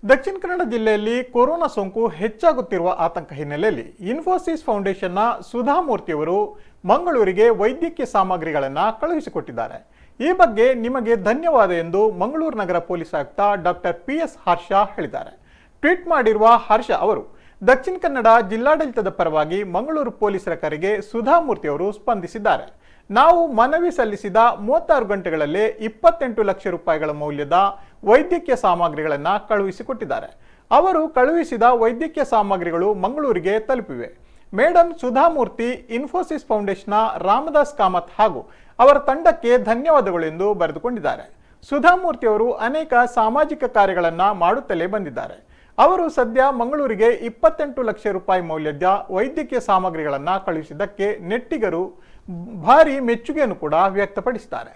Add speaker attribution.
Speaker 1: ದಕ್ಷಿಣ ಕನ್ನಡ ಜಿಲ್ಲೆಯಲ್ಲಿ ಕೊರೋನಾ ಸೋಂಕು ಹೆಚ್ಚಾಗುತ್ತಿರುವ ಆತಂಕ ಹಿನ್ನೆಲೆಯಲ್ಲಿ ಇನ್ಫೋಸಿಸ್ ಫೌಂಡೇಶನ್ನ ಸುಧಾಮೂರ್ತಿಯವರು ಮಂಗಳೂರಿಗೆ ವೈದ್ಯಕೀಯ ಸಾಮಗ್ರಿಗಳನ್ನು ಕಳುಹಿಸಿಕೊಟ್ಟಿದ್ದಾರೆ. ಈ ಬಗ್ಗೆ ನಿಮಗೆ ಧನ್ಯವಾದ ಎಂದು ಮಂಗಳೂರು ನಗರ ಪೊಲೀಸ್ ಆಯುಕ್ತ ಡಾಕ್ಟರ್ PS ಹರ್ಷ ಹೇಳಿದ್ದಾರೆ. ಟ್ವೀಟ್ ಮಾಡಿರುವ ಹರ್ಷ ಅವರು ದಕ್ಷಿಣ ಕನ್ನಡ ಜಿಲ್ಲಾಡಳಿತದ ಪರವಾಗಿ ಮಂಗಳೂರು ಪೊಲೀಸರ ಕರೆಗೆ ಸುಧಾಮೂರ್ತಿಯವರು ಸ್ಪಂದಿಸಿದ್ದಾರೆ. ನಾವು ಮನವಿ ಸಲ್ಲಿಸಿದ 36 ಗಂಟೆಗಳಲ್ಲೇ 28 ಲಕ್ಷ ರೂಪಾಯಿಗಳ ಮೌಲ್ಯದ ವೈದ್ಯಕೀಯ ಸಾಮಗ್ರಿಗಳನ್ನು ಕಳುಹಿಸಿಕೊಟ್ಟಿದ್ದಾರೆ. ಅವರು ಕಳುಹಿಸಿದ ವೈದ್ಯಕೀಯ ಸಾಮಗ್ರಿಗಳು ಮಂಗಳೂರಿಗೆ ತಲುಪಿವೆ. ಮೇಡಮ್ ಸುಧಾಮೂರ್ತಿ ಇನ್ಫೋಸಿಸ್ ಫೌಂಡೇಶನ್ನ ರಾಮದಾಸ್ ಕಾಮತ್ ಹಾಗೂ ಅವರ ತಂಡಕ್ಕೆ ಧನ್ಯವಾದಗಳು ಎಂದು ಬರೆದುಕೊಂಡಿದ್ದಾರೆ. ಸುಧಾಮೂರ್ತಿ ಅವರು ಅನೇಕ ಸಾಮಾಜಿಕ ಕಾರ್ಯಗಳನ್ನು ಮಾಡುತ್ತಲೇ ಬಂದಿದ್ದಾರೆ. ಅವರು ಸದ್ಯ ಮಂಗಳೂರಿಗೆ 28 ಲಕ್ಷ ರೂಪಾಯಿ ಮೌಲ್ಯದ ವೈದ್ಯಕೀಯ ಸಾಮಗ್ರಿಗಳನ್ನು ಕಳುಹಿಸಿದ್ದಕ್ಕೆ ನೆಟ್ಟಿಗರು ಭಾರಿ ಮೆಚ್ಚುಗೆಯನ್ನು ಕೂಡ ವ್ಯಕ್ತಪಡಿಸಿದ್ದಾರೆ.